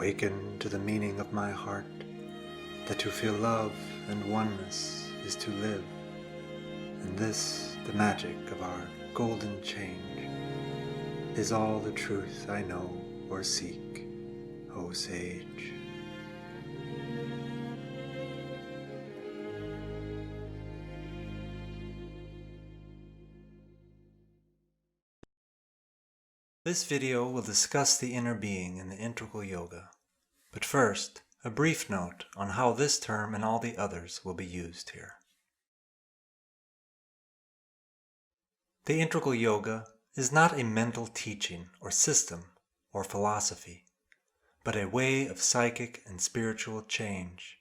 Awaken to the meaning of my heart, that to feel love and oneness is to live, and this, the magic of our golden change, is all the truth I know or seek, O sage. This video will discuss the inner being in the integral yoga, but first, a brief note on how this term and all the others will be used here. The integral yoga is not a mental teaching or system or philosophy, but a way of psychic and spiritual change.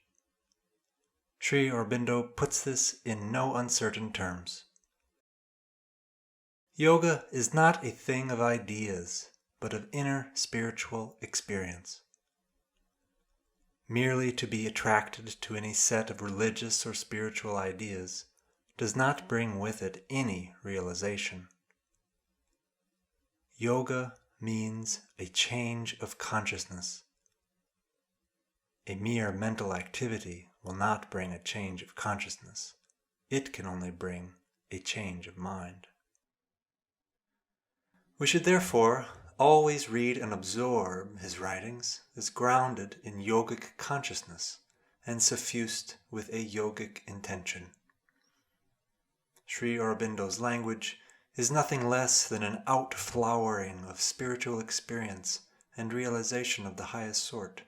Sri Aurobindo puts this in no uncertain terms. Yoga is not a thing of ideas, but of inner spiritual experience. Merely to be attracted to any set of religious or spiritual ideas does not bring with it any realization. Yoga means a change of consciousness. A mere mental activity will not bring a change of consciousness. It can only bring a change of mind. We should therefore always read and absorb his writings as grounded in yogic consciousness and suffused with a yogic intention. Sri Aurobindo's language is nothing less than an outflowering of spiritual experience and realization of the highest sort.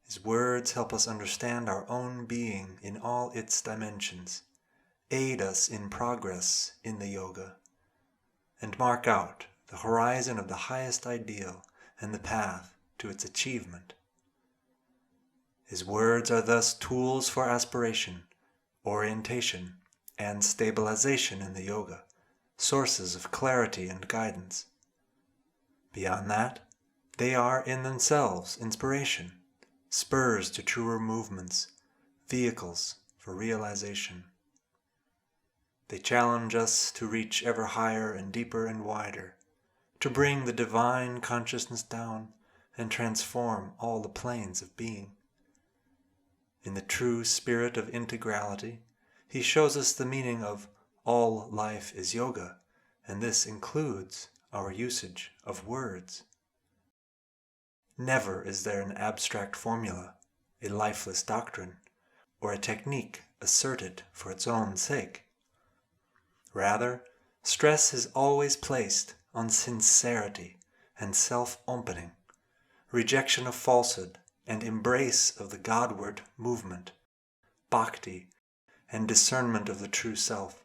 His words help us understand our own being in all its dimensions, aid us in progress in the yoga, and mark out the horizon of the highest ideal and the path to its achievement. His words are thus tools for aspiration, orientation, and stabilization in the yoga, sources of clarity and guidance. Beyond that, they are in themselves inspiration, spurs to truer movements, vehicles for realization. They challenge us to reach ever higher and deeper and wider, to bring the divine consciousness down and transform all the planes of being. In the true spirit of integrality, he shows us the meaning of all life is yoga, and this includes our usage of words. Never is there an abstract formula, a lifeless doctrine, or a technique asserted for its own sake. Rather, stress is always placed on sincerity and self-opening, rejection of falsehood and embrace of the Godward movement, bhakti, and discernment of the true self,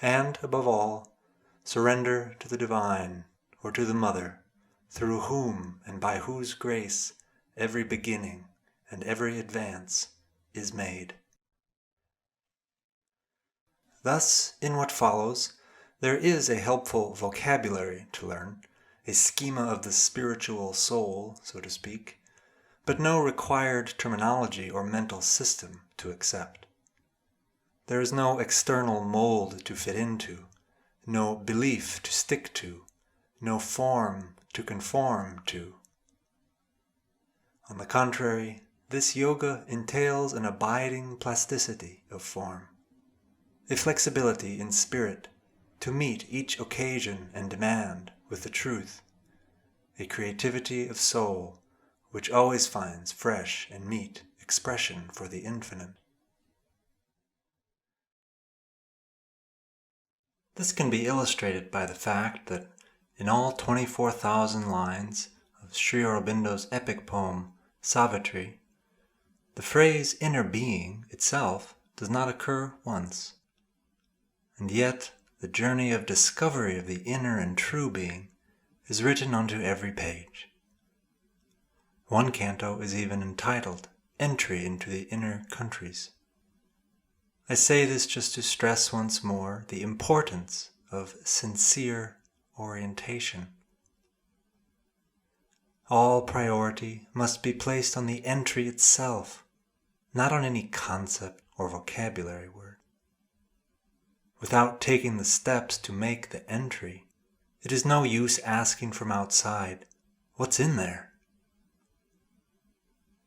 and, above all, surrender to the divine or to the Mother, through whom and by whose grace every beginning and every advance is made. Thus, in what follows, there is a helpful vocabulary to learn, a schema of the spiritual soul, so to speak, but no required terminology or mental system to accept. There is no external mold to fit into, no belief to stick to, no form to conform to. On the contrary, this yoga entails an abiding plasticity of form, a flexibility in spirit to meet each occasion and demand with the truth, a creativity of soul which always finds fresh and meet expression for the infinite. This can be illustrated by the fact that in all 24,000 lines of Sri Aurobindo's epic poem Savitri, the phrase inner being itself does not occur once. And yet, the journey of discovery of the inner and true being is written onto every page. One canto is even entitled Entry into the Inner Countries. I say this just to stress once more the importance of sincere orientation. All priority must be placed on the entry itself, not on any concept or vocabulary word. Without taking the steps to make the entry, it is no use asking from outside, "What's in there?"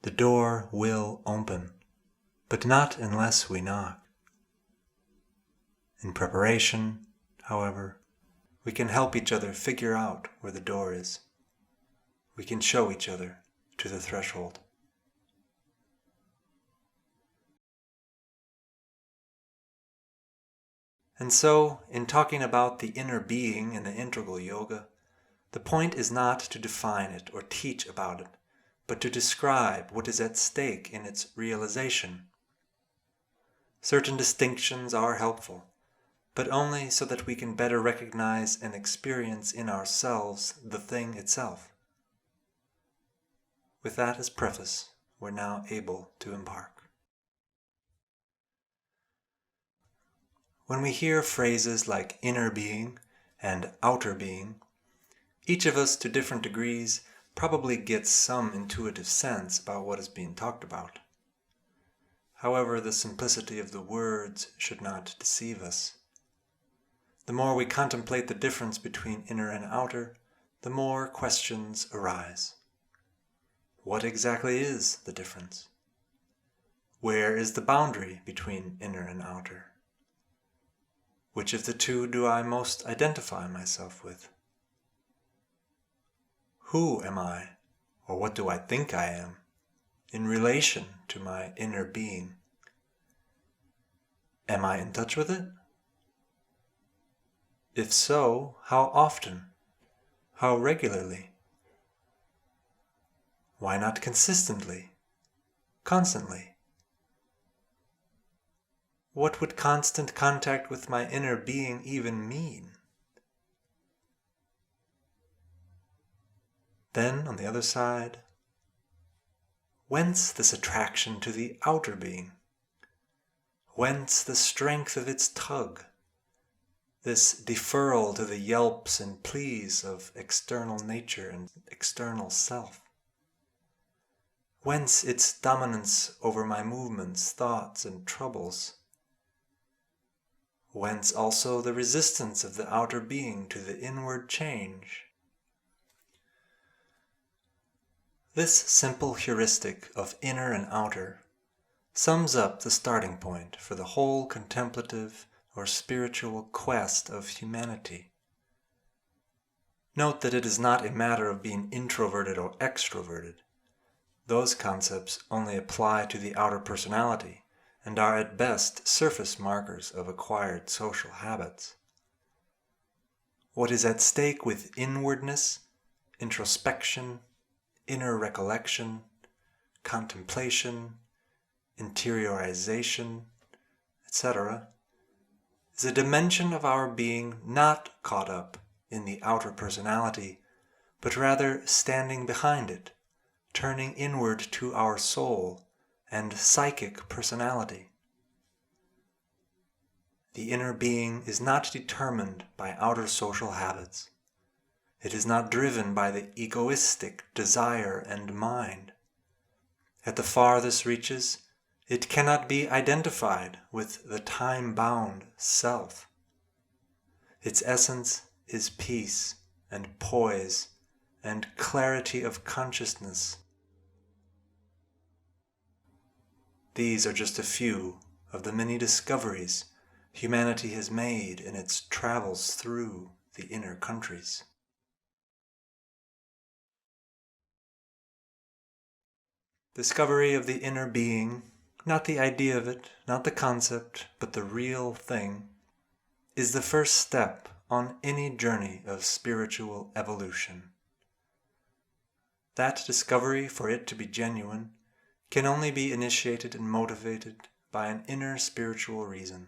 The door will open, but not unless we knock. In preparation, however, we can help each other figure out where the door is. We can show each other to the threshold. And so, in talking about the inner being in the integral yoga, the point is not to define it or teach about it, but to describe what is at stake in its realization. Certain distinctions are helpful, but only so that we can better recognize and experience in ourselves the thing itself. With that as preface, we're now able to embark. When we hear phrases like inner being and outer being, each of us to different degrees probably gets some intuitive sense about what is being talked about. However, the simplicity of the words should not deceive us. The more we contemplate the difference between inner and outer, the more questions arise. What exactly is the difference? Where is the boundary between inner and outer? Which of the two do I most identify myself with? Who am I, or what do I think I am, in relation to my inner being? Am I in touch with it? If so, how often? How regularly? Why not consistently? Constantly? What would constant contact with my inner being even mean? Then, on the other side, whence this attraction to the outer being? Whence the strength of its tug? This deferral to the yelps and pleas of external nature and external self? Whence its dominance over my movements, thoughts, and troubles? Whence also the resistance of the outer being to the inward change? This simple heuristic of inner and outer sums up the starting point for the whole contemplative or spiritual quest of humanity. Note that it is not a matter of being introverted or extroverted. Those concepts only apply to the outer personality and are at best surface markers of acquired social habits. What is at stake with inwardness, introspection, inner recollection, contemplation, interiorization, etc., is a dimension of our being not caught up in the outer personality, but rather standing behind it, turning inward to our soul and psychic personality. The inner being is not determined by outer social habits. It is not driven by the egoistic desire and mind. At the farthest reaches, it cannot be identified with the time-bound self. Its essence is peace and poise and clarity of consciousness. These are just a few of the many discoveries humanity has made in its travels through the inner countries. Discovery of the inner being, not the idea of it, not the concept, but the real thing, is the first step on any journey of spiritual evolution. That discovery, for it to be genuine, can only be initiated and motivated by an inner spiritual reason.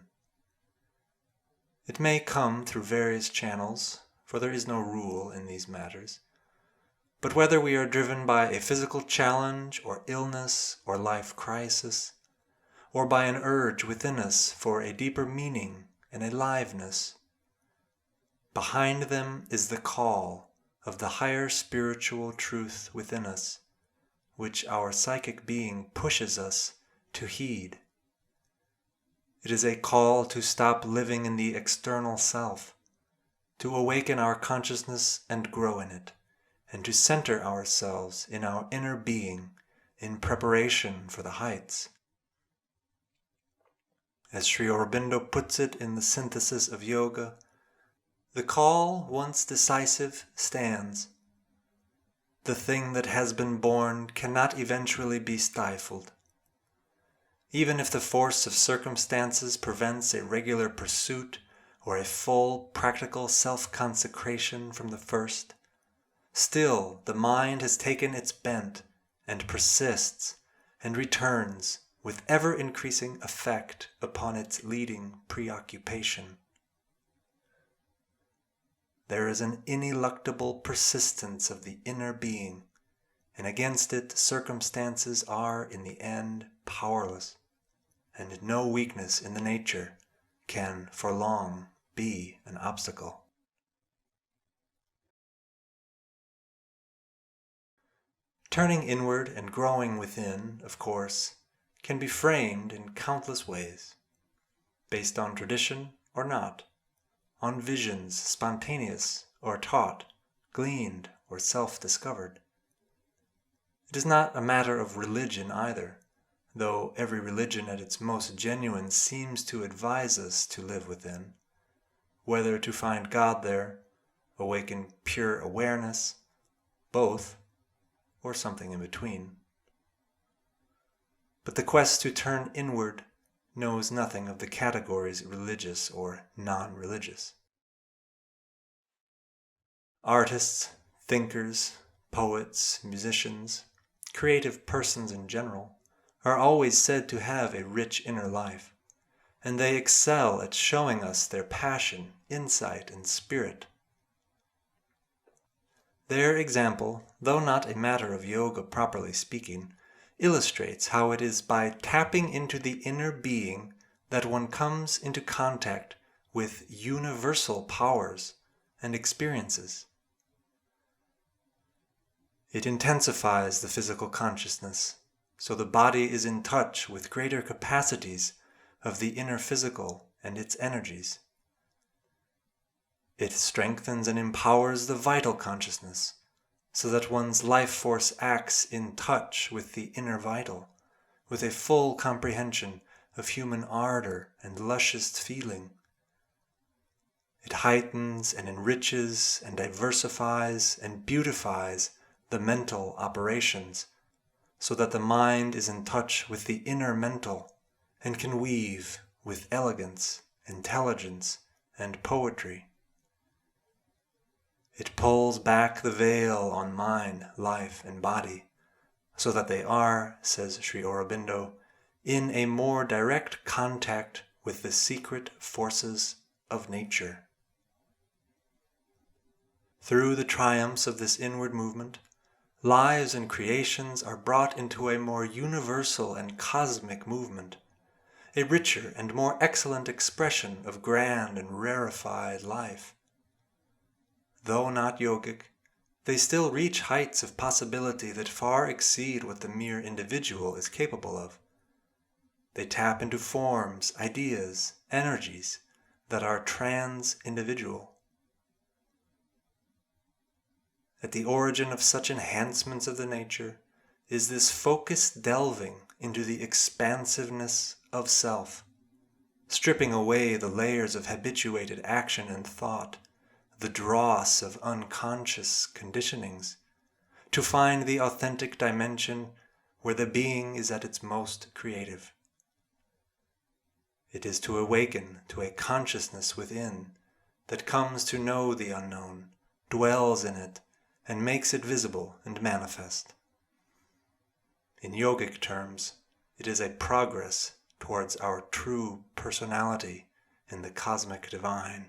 It may come through various channels, for there is no rule in these matters. But whether we are driven by a physical challenge or illness or life crisis, or by an urge within us for a deeper meaning and aliveness, behind them is the call of the higher spiritual truth within us, which our psychic being pushes us to heed. It is a call to stop living in the external self, to awaken our consciousness and grow in it, and to center ourselves in our inner being in preparation for the heights. As Sri Aurobindo puts it in the Synthesis of Yoga, the call, once decisive, stands. The thing that has been born cannot eventually be stifled. Even if the force of circumstances prevents a regular pursuit or a full practical self-consecration from the first, still the mind has taken its bent and persists and returns with ever-increasing effect upon its leading preoccupation. There is an ineluctable persistence of the inner being, and against it circumstances are in the end powerless, and no weakness in the nature can for long be an obstacle. Turning inward and growing within, of course, can be framed in countless ways, based on tradition or not, on visions spontaneous or taught, gleaned or self-discovered. It is not a matter of religion either, though every religion at its most genuine seems to advise us to live within, whether to find God there, awaken pure awareness, both, or something in between. But the quest to turn inward knows nothing of the categories religious or non-religious. Artists, thinkers, poets, musicians, creative persons in general, are always said to have a rich inner life, and they excel at showing us their passion, insight, and spirit. Their example, though not a matter of yoga properly speaking, illustrates how it is by tapping into the inner being that one comes into contact with universal powers and experiences. It intensifies the physical consciousness, so the body is in touch with greater capacities of the inner physical and its energies. It strengthens and empowers the vital consciousness, so that one's life force acts in touch with the inner vital, with a full comprehension of human ardor and luscious feeling. It heightens and enriches and diversifies and beautifies the mental operations, so that the mind is in touch with the inner mental and can weave with elegance, intelligence, and poetry. It pulls back the veil on mind, life, and body, so that they are, says Sri Aurobindo, in a more direct contact with the secret forces of nature. Through the triumphs of this inward movement, lives and creations are brought into a more universal and cosmic movement, a richer and more excellent expression of grand and rarefied life. Though not yogic, they still reach heights of possibility that far exceed what the mere individual is capable of. They tap into forms, ideas, energies that are trans-individual. At the origin of such enhancements of the nature is this focused delving into the expansiveness of self, stripping away the layers of habituated action and thought, the dross of unconscious conditionings, to find the authentic dimension where the being is at its most creative. It is to awaken to a consciousness within that comes to know the unknown, dwells in it, and makes it visible and manifest. In yogic terms, it is a progress towards our true personality in the cosmic divine.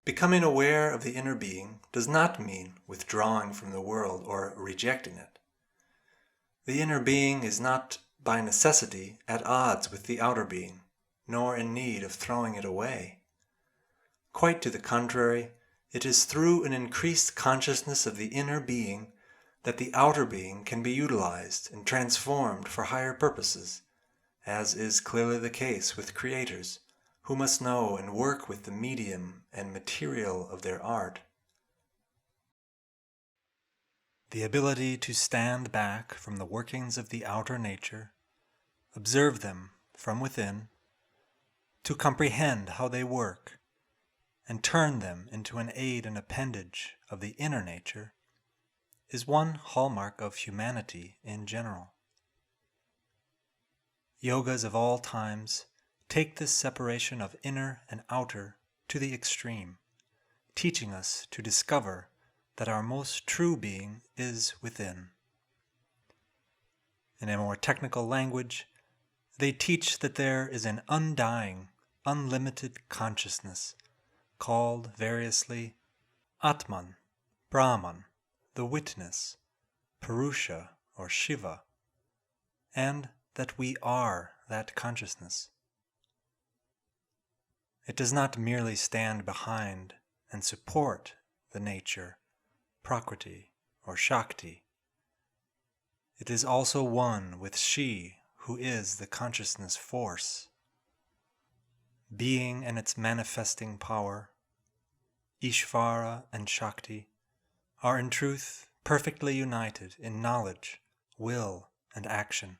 Becoming aware of the inner being does not mean withdrawing from the world or rejecting it. The inner being is not by necessity at odds with the outer being, nor in need of throwing it away. Quite to the contrary, it is through an increased consciousness of the inner being that the outer being can be utilized and transformed for higher purposes, as is clearly the case with creators, who must know and work with the medium and material of their art. The ability to stand back from the workings of the outer nature, observe them from within, to comprehend how they work, and turn them into an aid and appendage of the inner nature, is one hallmark of humanity in general. Yogas of all times take this separation of inner and outer to the extreme, teaching us to discover that our most true being is within. In a more technical language, they teach that there is an undying, unlimited consciousness called variously Atman, Brahman, the Witness, Purusha or Shiva, and that we are that consciousness. It does not merely stand behind and support the nature, Prakriti or Shakti. It is also one with She, who is the consciousness force. Being and its manifesting power, Ishvara and Shakti, are in truth perfectly united in knowledge, will, and action,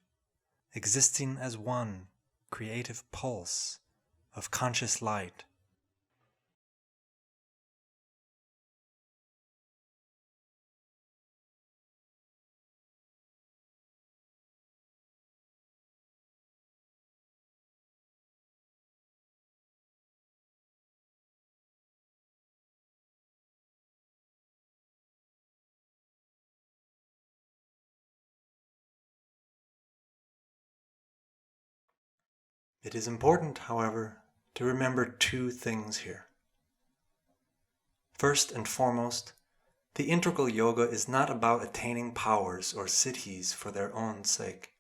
existing as one creative pulse of conscious light. It is important, however, to remember two things here. First and foremost, the integral yoga is not about attaining powers or siddhis for their own sake,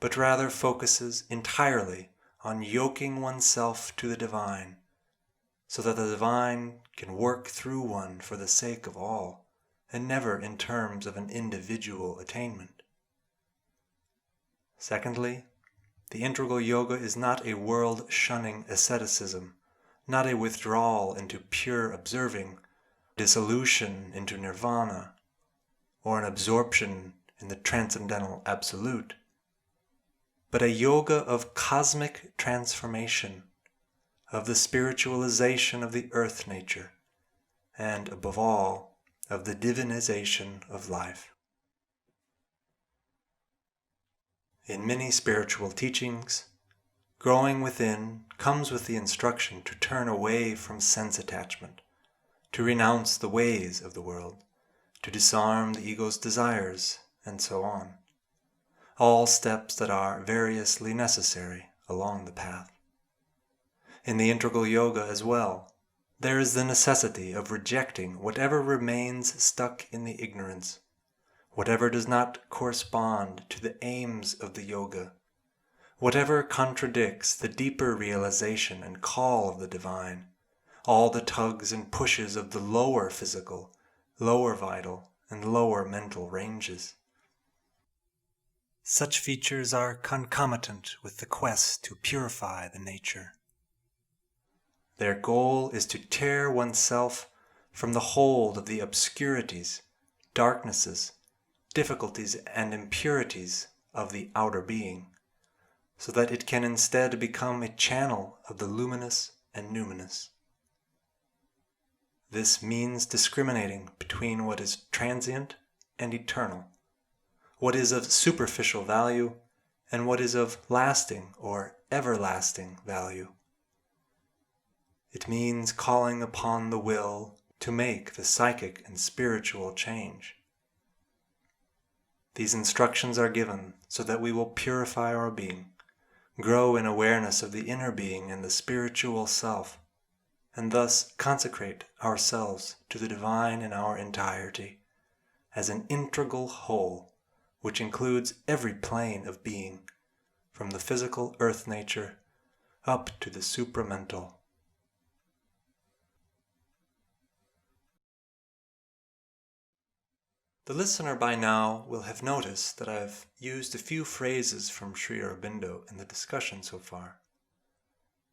but rather focuses entirely on yoking oneself to the divine, so that the divine can work through one for the sake of all, and never in terms of an individual attainment. Secondly, the integral yoga is not a world-shunning asceticism, not a withdrawal into pure observing, dissolution into nirvana, or an absorption in the transcendental absolute, but a yoga of cosmic transformation, of the spiritualization of the earth nature, and above all, of the divinization of life. In many spiritual teachings, growing within comes with the instruction to turn away from sense attachment, to renounce the ways of the world, to disarm the ego's desires, and so on. All steps that are variously necessary along the path. In the integral yoga as well, there is the necessity of rejecting whatever remains stuck in the ignorance, whatever does not correspond to the aims of the yoga, whatever contradicts the deeper realization and call of the divine, all the tugs and pushes of the lower physical, lower vital, and lower mental ranges. Such features are concomitant with the quest to purify the nature. Their goal is to tear oneself from the hold of the obscurities, darknesses, difficulties, and impurities of the outer being, so that it can instead become a channel of the luminous and numinous. This means discriminating between what is transient and eternal, what is of superficial value, and what is of lasting or everlasting value. It means calling upon the will to make the psychic and spiritual change. These instructions are given so that we will purify our being, grow in awareness of the inner being and the spiritual self, and thus consecrate ourselves to the divine in our entirety, as an integral whole, which includes every plane of being, from the physical earth nature up to the supramental. The listener by now will have noticed that I've used a few phrases from Sri Aurobindo in the discussion so far.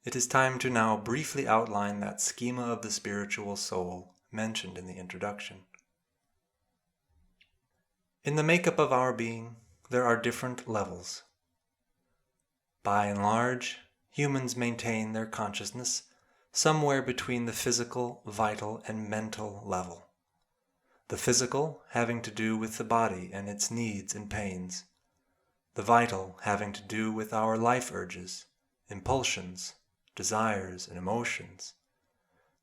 It is time to now briefly outline that schema of the spiritual soul mentioned in the introduction. In the makeup of our being, there are different levels. By and large, humans maintain their consciousness somewhere between the physical, vital, and mental level. The physical having to do with the body and its needs and pains. The vital having to do with our life urges, impulsions, desires, and emotions.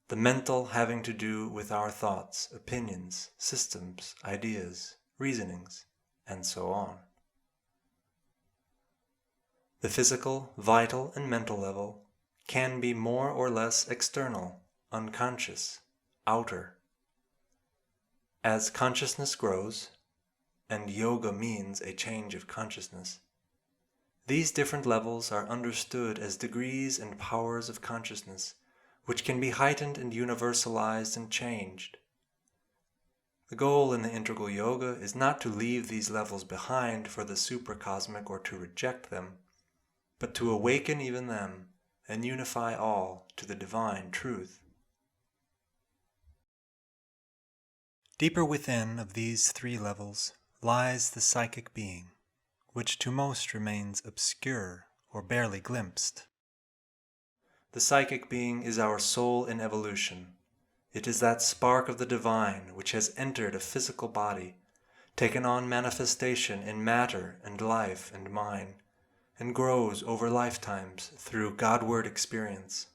The mental having to do with our thoughts, opinions, systems, ideas, reasonings, and so on. The physical, vital, and mental level can be more or less external, unconscious, outer. As consciousness grows, and yoga means a change of consciousness, these different levels are understood as degrees and powers of consciousness which can be heightened and universalized and changed. The goal in the integral yoga is not to leave these levels behind for the supracosmic or to reject them, but to awaken even them and unify all to the divine truth. Deeper within of these three levels lies the psychic being, which to most remains obscure or barely glimpsed. The psychic being is our soul in evolution. It is that spark of the divine which has entered a physical body, taken on manifestation in matter and life and mind, and grows over lifetimes through Godward experience.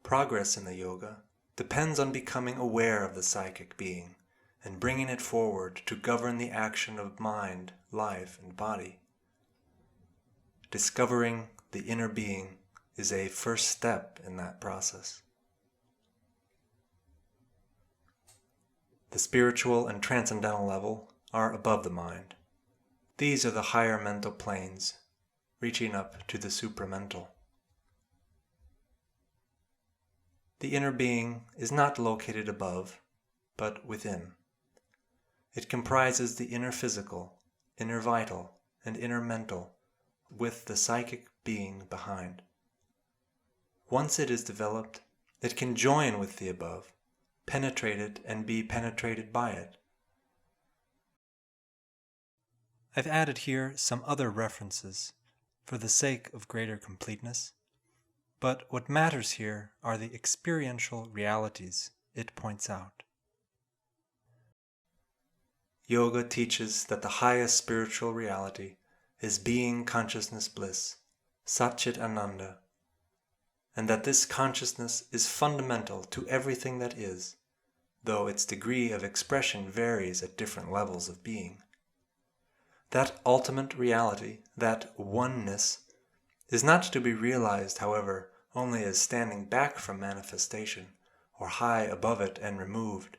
Progress in the yoga depends on becoming aware of the psychic being and bringing it forward to govern the action of mind, life, and body. Discovering the inner being is a first step in that process. The spiritual and transcendental level are above the mind. These are the higher mental planes, reaching up to the supramental. The inner being is not located above, but within. It comprises the inner physical, inner vital, and inner mental, with the psychic being behind. Once it is developed, it can join with the above, penetrate it, and be penetrated by it. I've added here some other references for the sake of greater completeness, but what matters here are the experiential realities it points out. Yoga teaches that the highest spiritual reality is being consciousness bliss, Satchit Ananda, and that this consciousness is fundamental to everything that is, though its degree of expression varies at different levels of being. That ultimate reality, that oneness, is not to be realized, however, only as standing back from manifestation, or high above it and removed,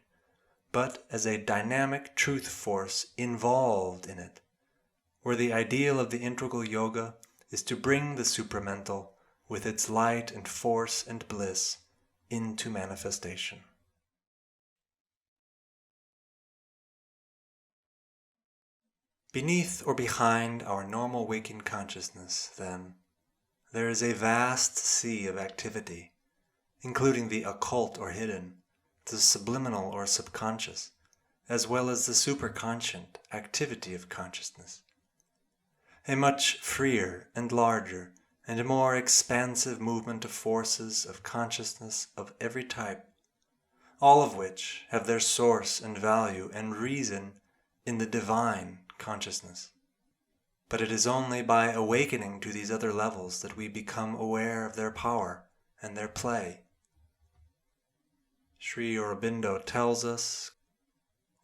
but as a dynamic truth force involved in it, where the ideal of the integral yoga is to bring the supramental, with its light and force and bliss, into manifestation. Beneath or behind our normal waking consciousness, then, there is a vast sea of activity, including the occult or hidden, the subliminal or subconscious, as well as the superconscient activity of consciousness. A much freer and larger and more expansive movement of forces of consciousness of every type, all of which have their source and value and reason in the divine consciousness. But it is only by awakening to these other levels that we become aware of their power and their play. Sri Aurobindo tells us,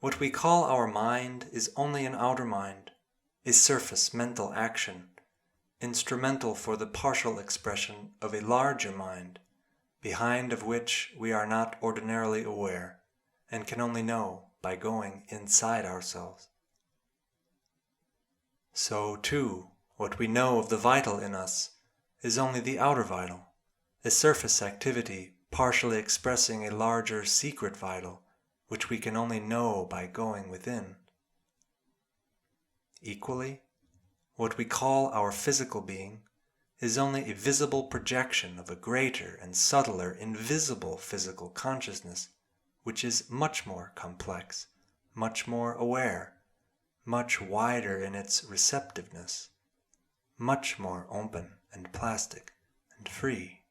"What we call our mind is only an outer mind, a surface mental action, instrumental for the partial expression of a larger mind, behind of which we are not ordinarily aware, and can only know by going inside ourselves." So, too, what we know of the vital in us is only the outer vital, a surface activity partially expressing a larger secret vital, which we can only know by going within. Equally, what we call our physical being is only a visible projection of a greater and subtler invisible physical consciousness, which is much more complex, much more aware, much wider in its receptiveness, much more open and plastic and free.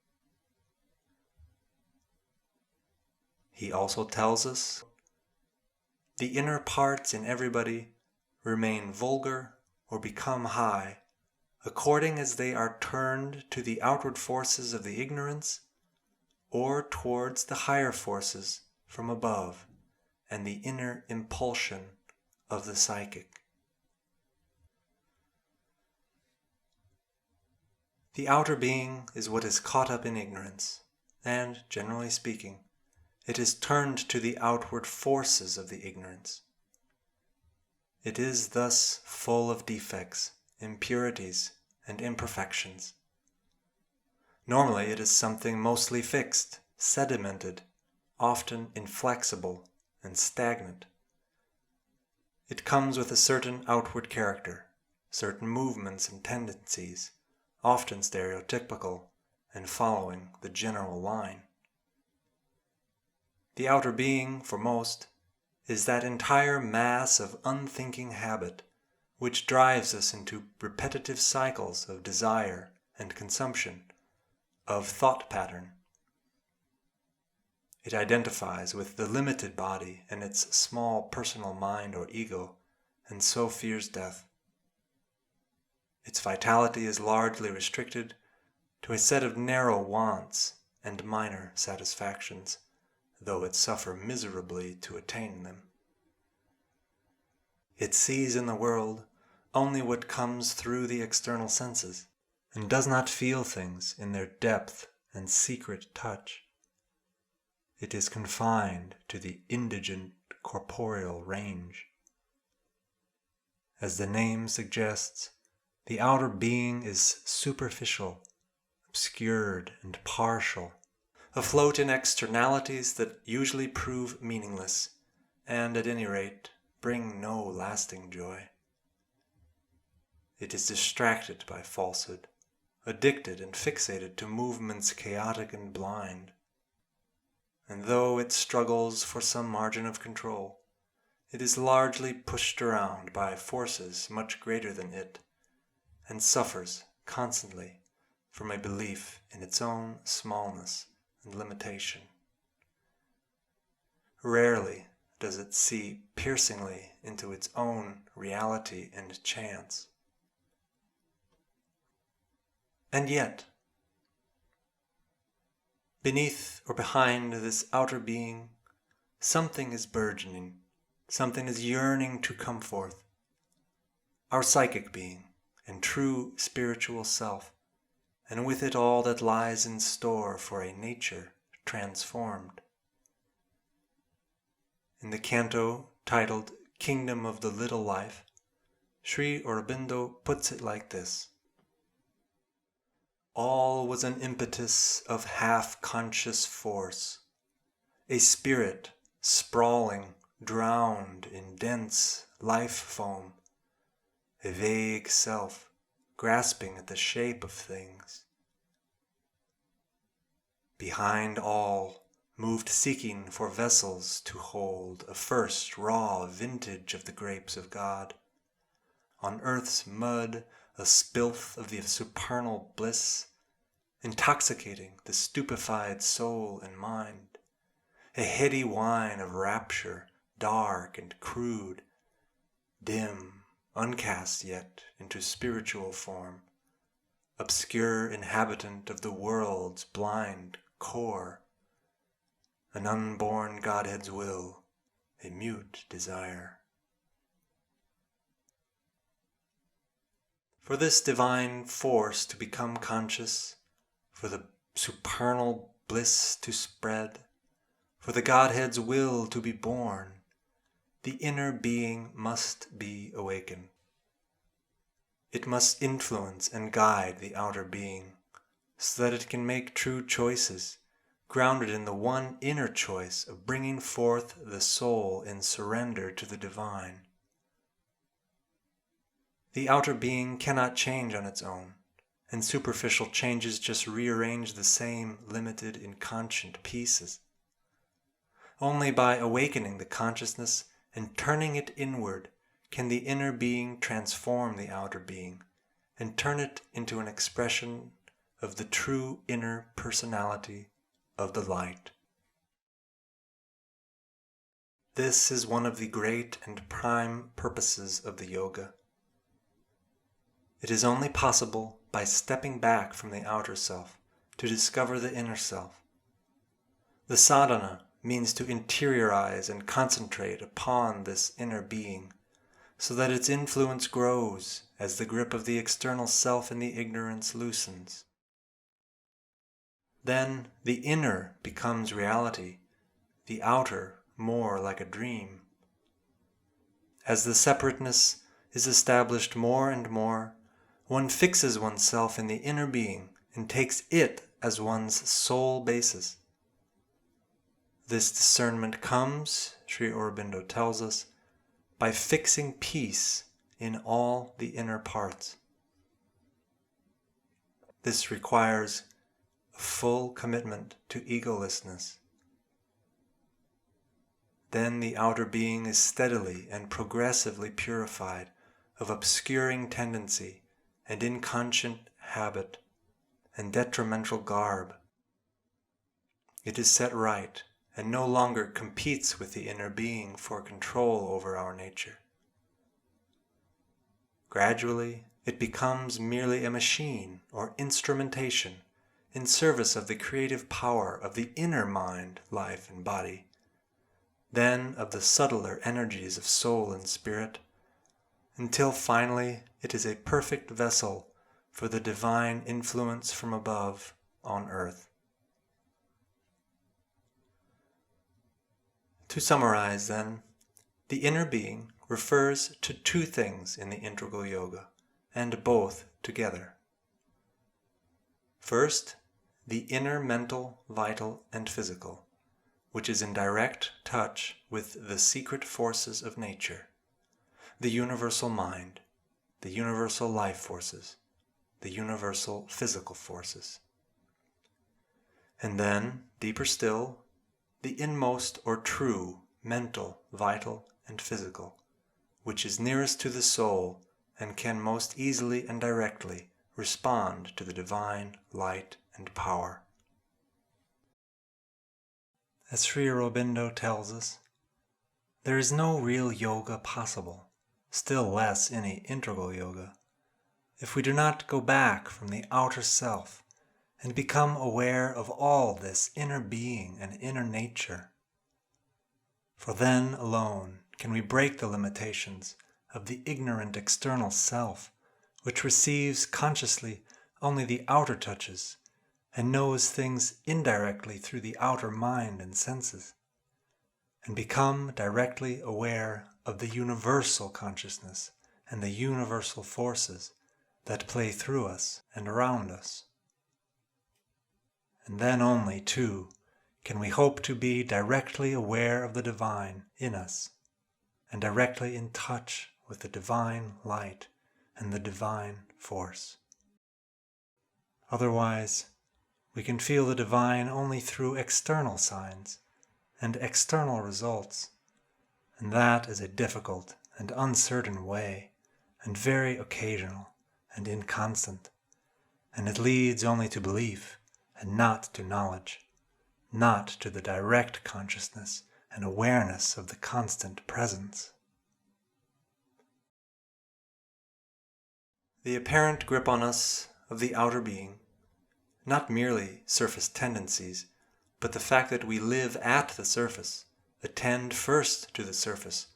He also tells us, the inner parts in everybody remain vulgar or become high, according as they are turned to the outward forces of the ignorance or towards the higher forces from above and the inner impulsion of the psychic. The outer being is what is caught up in ignorance, and, generally speaking, it is turned to the outward forces of the ignorance. It is thus full of defects, impurities, and imperfections. Normally it is something mostly fixed, sedimented, often inflexible and stagnant. It comes with a certain outward character, certain movements and tendencies, often stereotypical and following the general line. The outer being, for most, is that entire mass of unthinking habit which drives us into repetitive cycles of desire and consumption, of thought pattern. It identifies with the limited body and its small personal mind or ego, and so fears death. Its vitality is largely restricted to a set of narrow wants and minor satisfactions, though it suffer miserably to attain them. It sees in the world only what comes through the external senses, and does not feel things in their depth and secret touch. It is confined to the indigent corporeal range. As the name suggests, the outer being is superficial, obscured and partial, afloat in externalities that usually prove meaningless, and at any rate bring no lasting joy. It is distracted by falsehood, addicted and fixated to movements chaotic and blind. And though it struggles for some margin of control, it is largely pushed around by forces much greater than it, and suffers constantly from a belief in its own smallness and limitation. Rarely does it see piercingly into its own reality and chance. And yet, beneath or behind this outer being, something is burgeoning, something is yearning to come forth. Our psychic being and true spiritual self, and with it all that lies in store for a nature transformed. In the canto titled Kingdom of the Little Life, Sri Aurobindo puts it like this: all was an impetus of half-conscious force, a spirit sprawling, drowned in dense life foam, a vague self grasping at the shape of things. Behind all moved seeking for vessels to hold a first raw vintage of the grapes of God. On earth's mud a spilth of the supernal bliss, intoxicating the stupefied soul and mind, a heady wine of rapture, dark and crude, dim, uncast yet into spiritual form, obscure inhabitant of the world's blind core, an unborn Godhead's will, a mute desire. For this divine force to become conscious, for the supernal bliss to spread, for the Godhead's will to be born, the inner being must be awakened. It must influence and guide the outer being, so that it can make true choices, grounded in the one inner choice of bringing forth the soul in surrender to the divine. The outer being cannot change on its own, and superficial changes just rearrange the same limited, inconscient pieces. Only by awakening the consciousness and turning it inward, can the inner being transform the outer being and turn it into an expression of the true inner personality of the light. This is one of the great and prime purposes of the yoga. It is only possible by stepping back from the outer self to discover the inner self. The sadhana means to interiorize and concentrate upon this inner being, so that its influence grows as the grip of the external self and the ignorance loosens. Then the inner becomes reality, the outer more like a dream. As the separateness is established more and more, one fixes oneself in the inner being and takes it as one's sole basis. This discernment comes, Sri Aurobindo tells us, by fixing peace in all the inner parts. This requires a full commitment to egolessness. Then the outer being is steadily and progressively purified of obscuring tendency and inconscient habit and detrimental garb. It is set right and no longer competes with the inner being for control over our nature. Gradually, it becomes merely a machine or instrumentation in service of the creative power of the inner mind, life, and body, then of the subtler energies of soul and spirit, until finally it is a perfect vessel for the divine influence from above on earth. To summarize then, the inner being refers to two things in the integral yoga, and both together. First, the inner mental, vital, and physical, which is in direct touch with the secret forces of nature, the universal mind, the universal life forces, the universal physical forces. And then, deeper still, the inmost or true mental, vital, and physical, which is nearest to the soul and can most easily and directly respond to the divine light and power. As Sri Aurobindo tells us, there is no real yoga possible, still less any integral yoga, if we do not go back from the outer self and become aware of all this inner being and inner nature. For then alone can we break the limitations of the ignorant external self, which receives consciously only the outer touches and knows things indirectly through the outer mind and senses, and become directly aware of the universal consciousness and the universal forces that play through us and around us. And then only, too, can we hope to be directly aware of the divine in us and directly in touch with the divine light and the divine force. Otherwise, we can feel the divine only through external signs and external results, and that is a difficult and uncertain way, and very occasional and inconstant, and it leads only to belief and not to knowledge, not to the direct consciousness and awareness of the constant presence. The apparent grip on us of the outer being, not merely surface tendencies, but the fact that we live at the surface, attend first to the surface,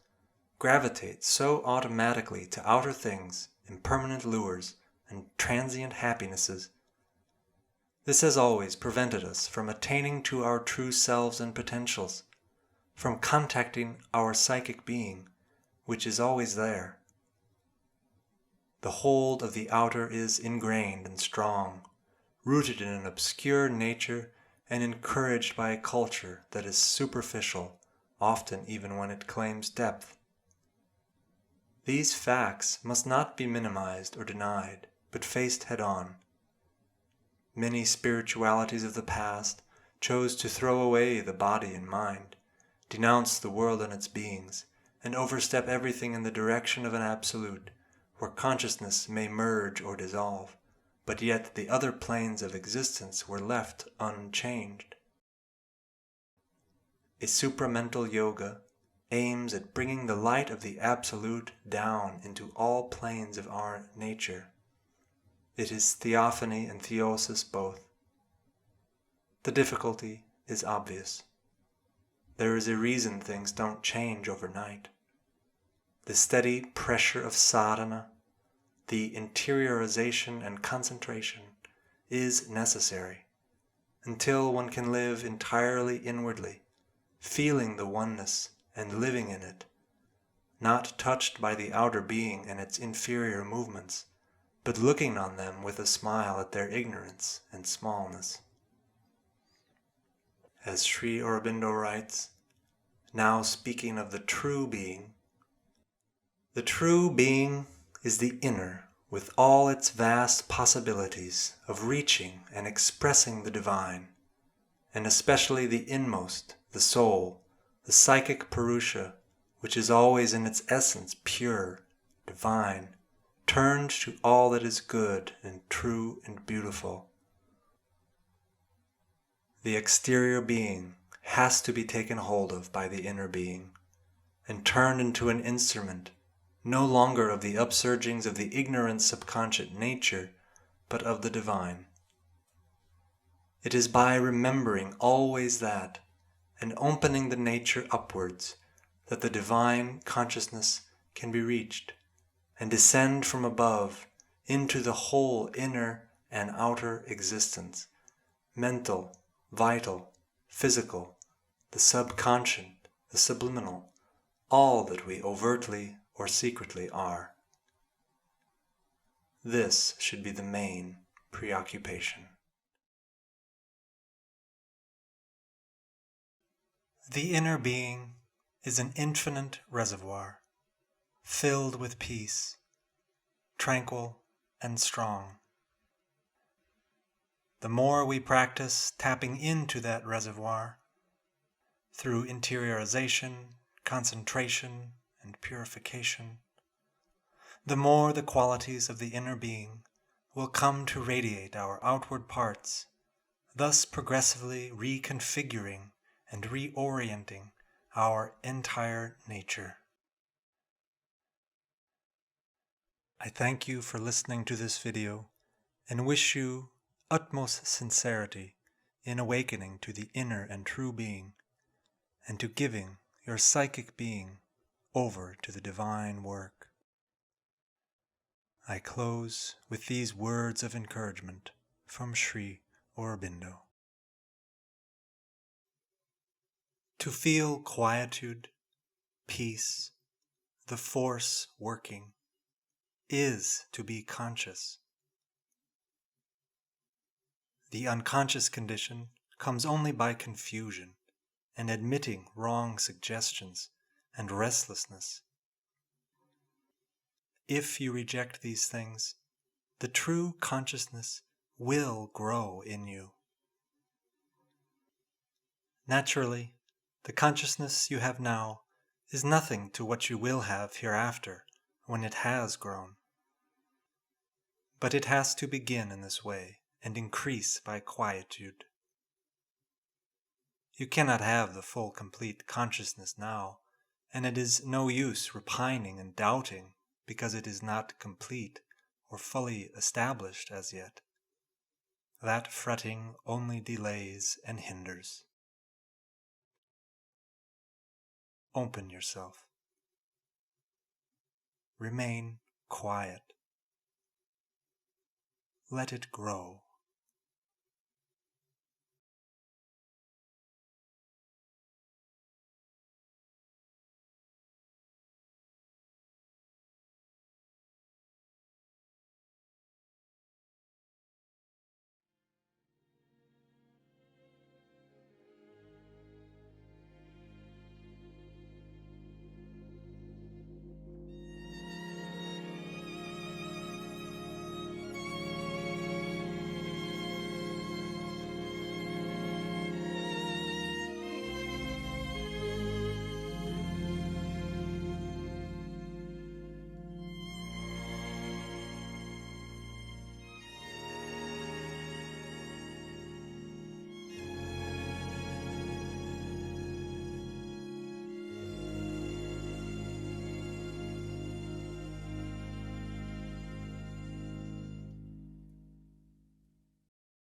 gravitate so automatically to outer things, impermanent lures, and transient happinesses. This has always prevented us from attaining to our true selves and potentials, from contacting our psychic being, which is always there. The hold of the outer is ingrained and strong, rooted in an obscure nature and encouraged by a culture that is superficial, often even when it claims depth. These facts must not be minimized or denied, but faced head-on. Many spiritualities of the past chose to throw away the body and mind, denounce the world and its beings, and overstep everything in the direction of an absolute, where consciousness may merge or dissolve, but yet the other planes of existence were left unchanged. A supramental yoga aims at bringing the light of the absolute down into all planes of our nature. It is theophany and theosis both. The difficulty is obvious. There is a reason things don't change overnight. The steady pressure of sadhana, the interiorization and concentration, is necessary until one can live entirely inwardly, feeling the oneness and living in it, not touched by the outer being and its inferior movements, but looking on them with a smile at their ignorance and smallness. As Sri Aurobindo writes, now speaking of the true being, the true being is the inner with all its vast possibilities of reaching and expressing the divine, and especially the inmost, the soul, the psychic Purusha, which is always in its essence pure, divine, turned to all that is good and true and beautiful. The exterior being has to be taken hold of by the inner being, and turned into an instrument, no longer of the upsurgings of the ignorant subconscious nature, but of the divine. It is by remembering always that, and opening the nature upwards, that the divine consciousness can be reached, and descend from above into the whole inner and outer existence, mental, vital, physical, the subconscious, the subliminal, all that we overtly or secretly are. This should be the main preoccupation. The inner being is an infinite reservoir, filled with peace, tranquil and strong. The more we practice tapping into that reservoir through interiorization, concentration, and purification, the more the qualities of the inner being will come to radiate our outward parts, thus progressively reconfiguring and reorienting our entire nature. I thank you for listening to this video and wish you utmost sincerity in awakening to the inner and true being, and to giving your psychic being over to the divine work. I close with these words of encouragement from Sri Aurobindo. To feel quietude, peace, the force working, is to be conscious. The unconscious condition comes only by confusion and admitting wrong suggestions and restlessness. If you reject these things, the true consciousness will grow in you. Naturally, the consciousness you have now is nothing to what you will have hereafter when it has grown. But it has to begin in this way and increase by quietude. You cannot have the full complete consciousness now, and it is no use repining and doubting because it is not complete or fully established as yet. That fretting only delays and hinders. Open yourself. Remain quiet. Let it grow.